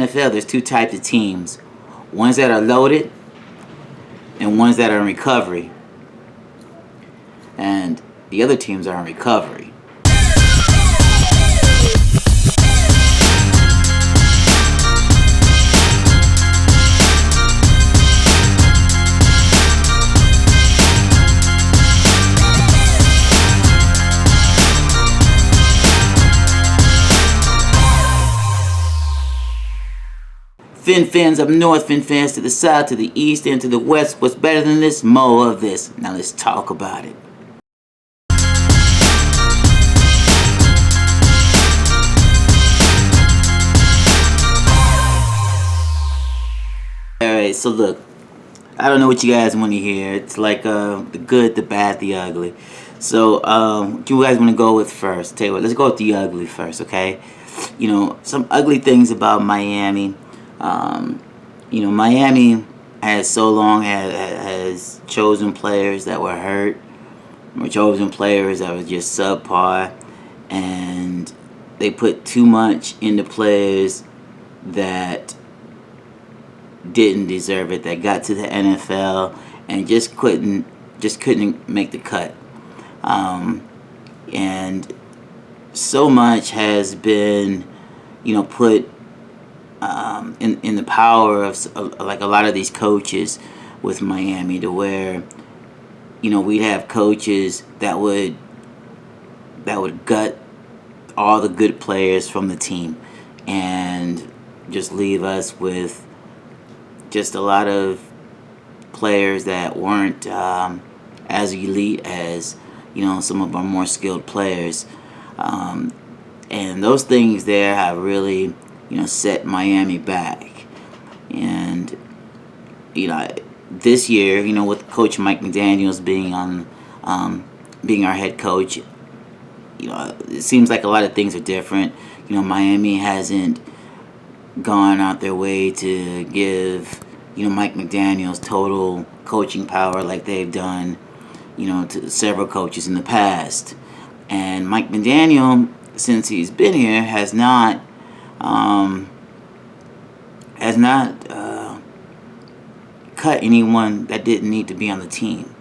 NFL, there's two types of teams. Ones that are loaded and ones that are in recovery. And the other teams are in recovery. Fin fans up north, fin fans to the south, to the east, and to the west. What's better than this? More of this. Now let's talk about it. Alright, so look. I don't know what you guys want to hear. It's like the good, the bad, the ugly. So, what you guys want to go with first? Tell you what, let's go with the ugly first, okay? You know, some ugly things about Miami. You know, Miami has so long has chosen players that were hurt, or chosen players that were just subpar, and they put too much into players that didn't deserve it, that got to the NFL and just couldn't make the cut. And so much has been, you know, put in the power of like a lot of these coaches with Miami, to where, you know, we'd have coaches that would gut all the good players from the team and just leave us with just a lot of players that weren't as elite as, you know, some of our more skilled players. And those things there have really, you know, set Miami back. And, you know, this year, you know, with Coach Mike McDaniels being being our head coach, you know, it seems like a lot of things are different. You know, Miami hasn't gone out their way to give, you know, Mike McDaniels total coaching power like they've done, you know, to several coaches in the past. And Mike McDaniel, since he's been here, has not cut anyone that didn't need to be on the team,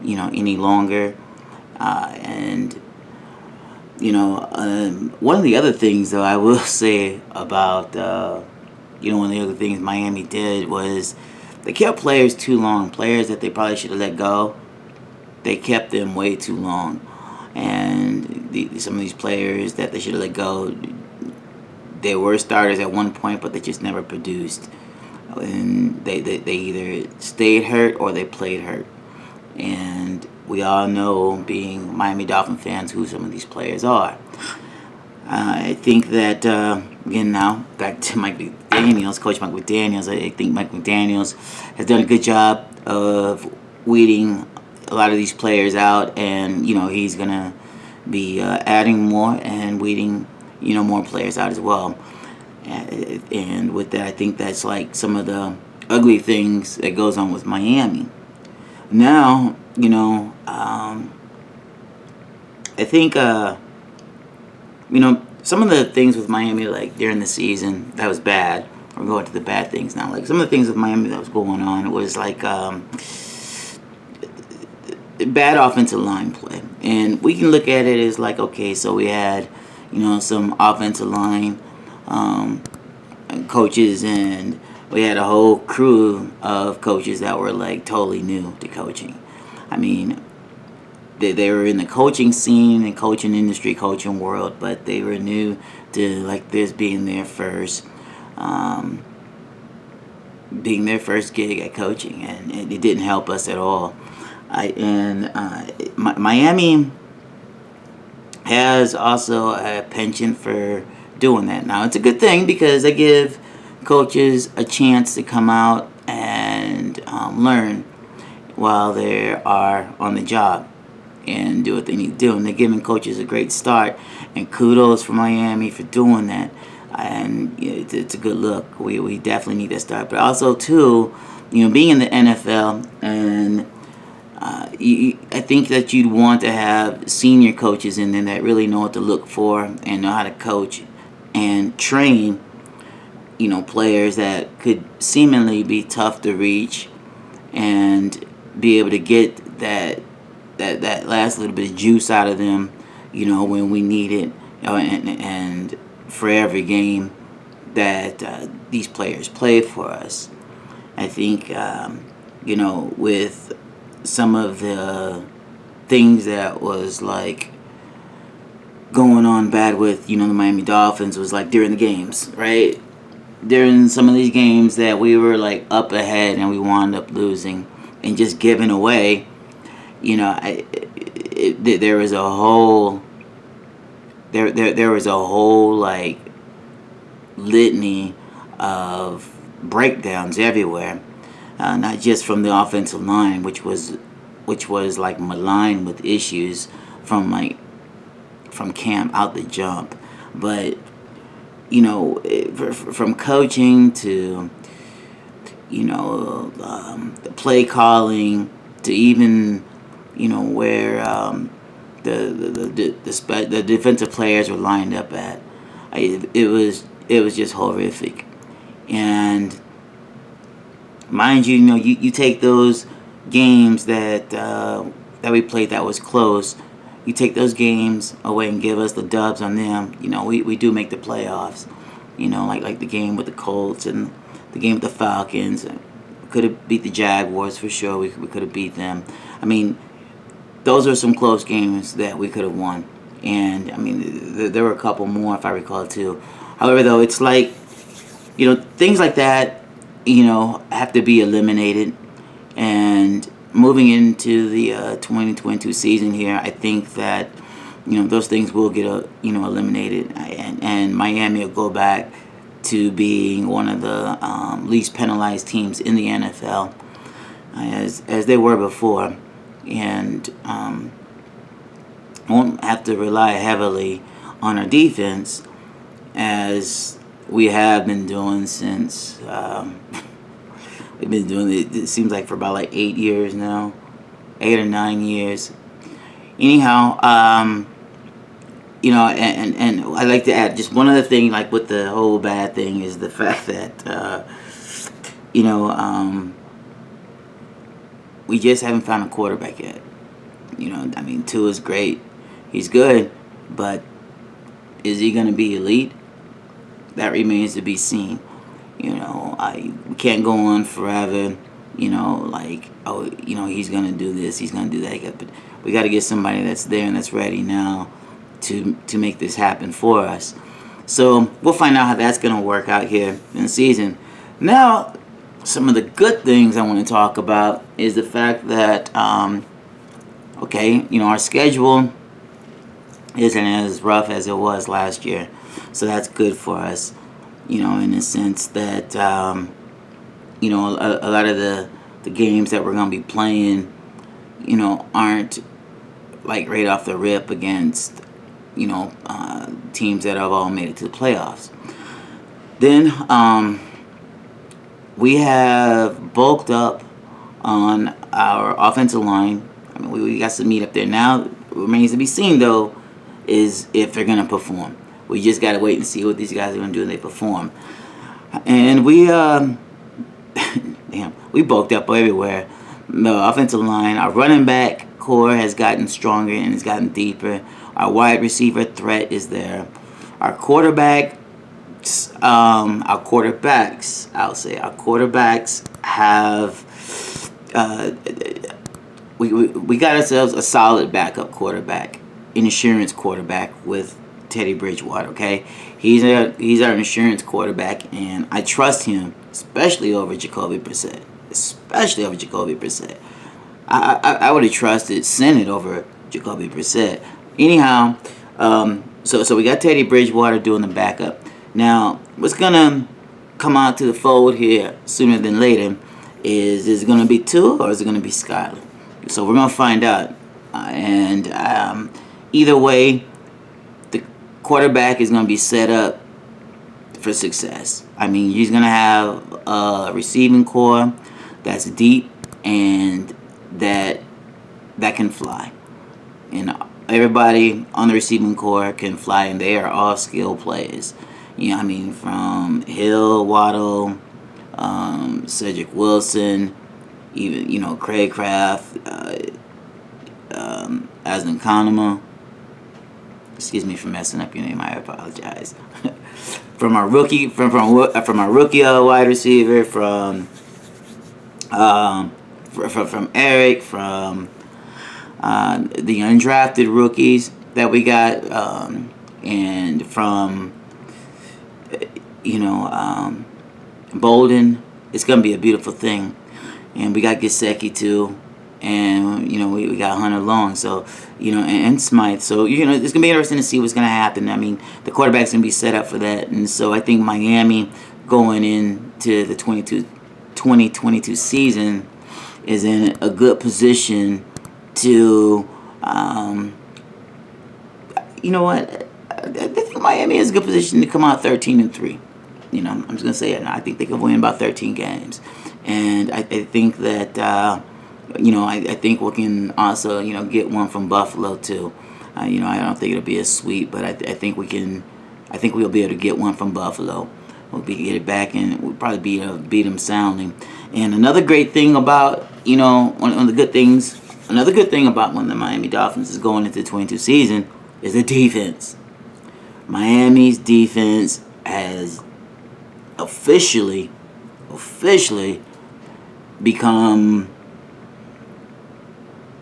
you know, any longer. And, you know, one of the other things, though, I will say about, you know, one of the other things Miami did was they kept players too long. Players that they probably should have let go, they kept them way too long. And some of these players that they should have let go, they were starters at one point, but they just never produced. And they either stayed hurt or they played hurt. And we all know, being Miami Dolphin fans, who some of these players are. I think that, again, now back to Mike McDaniels, Coach Mike McDaniels. I think Mike McDaniels has done a good job of weeding a lot of these players out, and, you know, he's gonna be adding more and weeding, you know, more players out as well. And with that, I think that's like some of the ugly things that goes on with Miami. Now, you know, I think, you know, some of the things with Miami, like during the season, that was bad. We're going to the bad things now. Like some of the things with Miami that was going on, it was like bad offensive line play. And we can look at it as like, okay, so we had, you know, some offensive line coaches, and we had a whole crew of coaches that were like totally new to coaching. I mean, they were in the coaching scene and coaching industry, coaching world, but they were new to like this being their first gig at coaching, and it didn't help us at all. Miami has also a penchant for doing that. Now, it's a good thing because they give coaches a chance to come out and learn while they are on the job and do what they need to do. And they're giving coaches a great start, and kudos for Miami for doing that. And it's a good look. We definitely need that start. But also, too, you know, being in the NFL, and I think that you'd want to have senior coaches in there that really know what to look for and know how to coach and train players that could seemingly be tough to reach and be able to get that last little bit of juice out of them, when we need it, and for every game that these players play for us. I think, with some of the things that was like going on bad with, the Miami Dolphins was like during the games, right? During some of these games that we were like up ahead and we wound up losing and just giving away, there was a whole there was a whole like litany of breakdowns everywhere, not just from the offensive line, which was like maligned with issues from camp out the jump, but from coaching to the play calling to even where the defensive players were lined up at. It was just horrific. And mind you, you take those games that we played that was close. You take those games away and give us the dubs on them. We do make the playoffs. Like the game with the Colts and the game with the Falcons. We could have beat the Jaguars for sure. We could have beat them. I mean, those are some close games that we could have won. And I mean, there were a couple more if I recall too. However, though, it's like, things like that, have to be eliminated. And moving into the 2022 season here, I think that those things will get eliminated, and Miami will go back to being one of the least penalized teams in the NFL, as they were before, and won't have to rely heavily on our defense as we have been doing since. We've been doing it seems like for about like 8 years now. 8 or 9 years. Anyhow, and I'd like to add just one other thing, like with the whole bad thing, is the fact that, we just haven't found a quarterback yet. I mean, Tua's great. He's good. But is he going to be elite? That remains to be seen. We can't go on forever, like, he's going to do this, he's going to do that. But we got to get somebody that's there and that's ready now to make this happen for us. So we'll find out how that's going to work out here in the season. Now, some of the good things I want to talk about is the fact that, our schedule isn't as rough as it was last year. So that's good for us. In the sense that, a lot of the games that we're going to be playing, aren't like right off the rip against, teams that have all made it to the playoffs. Then, we have bulked up on our offensive line. I mean, we got some meat up there. Now, what remains to be seen, though, is if they're going to perform. We just got to wait and see what these guys are going to do when they perform. And we bulked up everywhere. The offensive line, our running back core has gotten stronger and has gotten deeper. Our wide receiver threat is there. Our quarterbacks, have, we got ourselves a solid backup quarterback, an insurance quarterback with Teddy Bridgewater, okay? He's our insurance quarterback, and I trust him, especially over Jacoby Brissett. I would have trusted Senate over Jacoby Brissett. Anyhow, so we got Teddy Bridgewater doing the backup. Now, what's gonna come out to the fold here sooner than later is it gonna be Tua or is it gonna be Skyler? So we're gonna find out, and either way, quarterback is going to be set up for success. I mean, he's going to have a receiving core that's deep and that can fly. And everybody on the receiving core can fly, and they are all skilled players. I mean, from Hill, Waddle, Cedric Wilson, even, Craig Kraft, Aslan Kanema. Excuse me for messing up your name. I apologize. From our rookie, from our rookie wide receiver, from Eric, from the undrafted rookies that we got, and from Bolden. It's gonna be a beautiful thing, and we got Gesicki too, and we got Hunter Long, so and Smythe, so it's gonna be interesting to see what's gonna happen. I mean, the quarterback's gonna be set up for that, and so I think Miami going into the 2022 season is in a good position to I think Miami is a good position to come out 13-3. I'm just gonna say it. I think they could win about 13 games, and I think that I think we can also get one from Buffalo too. I don't think it'll be a sweep, but I think we can. I think we'll be able to get one from Buffalo. We'll get it back, and we'll probably beat them soundly. And another great thing about one of the good things, another good thing about when the Miami Dolphins is going into the 22 season is the defense. Miami's defense has officially become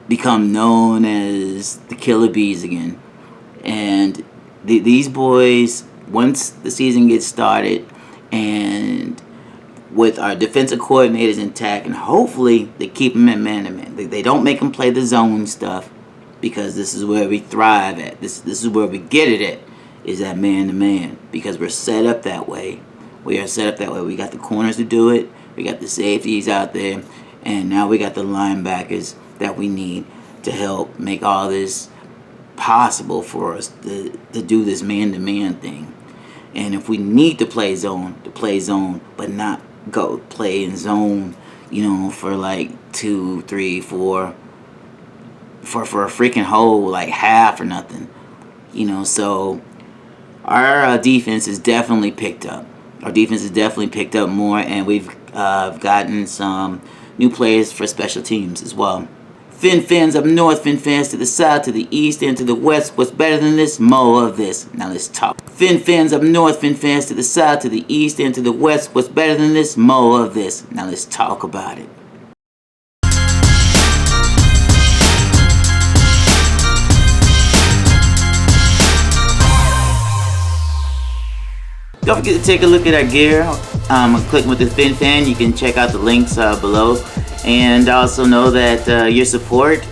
known as the Killer Bees again. And these boys, once the season gets started, and with our defensive coordinators intact, and hopefully they keep them in man-to-man. They don't make them play the zone stuff, because this is where we thrive at. This is where we get it at, is that man-to-man, because we're set up that way. We are set up that way. We got the corners to do it. We got the safeties out there. And now we got the linebackers that we need to help make all this possible for us to do this man-to-man thing. And if we need to play zone, but not go play in zone, for like 2, 3, 4, for a freaking whole like half or nothing. So our defense is definitely picked up. Our defense has definitely picked up more, and we've gotten some new players for special teams as well. Fin fans up north, fin fans to the south, to the east, and to the west. What's better than this? More of this. Now let's talk. Fin fans up north, fin fans to the south, to the east, and to the west. What's better than this? More of this. Now let's talk about it. Don't forget to take a look at our gear. Click with the FinFan. You can check out the links below. And also know that your support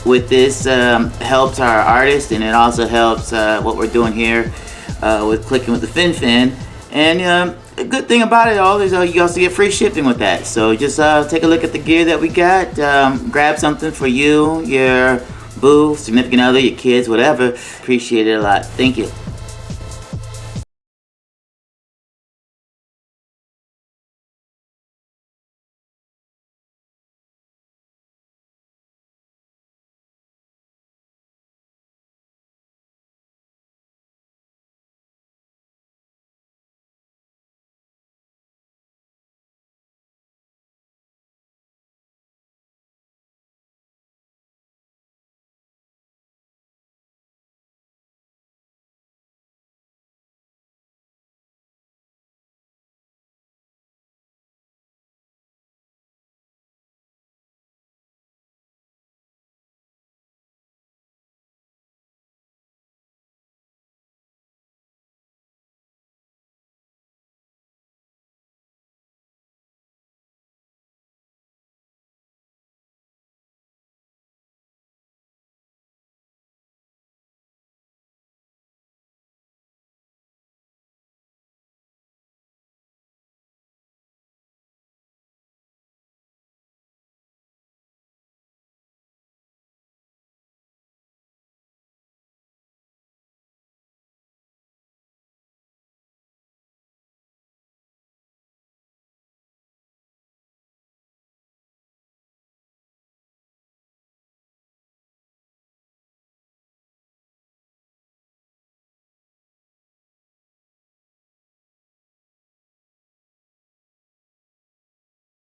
with this helps our artists, and it also helps what we're doing here with Clicking with the FinFan. And a good thing about it all is you also get free shipping with that. So just take a look at the gear that we got. Grab something for you, your boo, significant other, your kids, whatever. Appreciate it a lot. Thank you.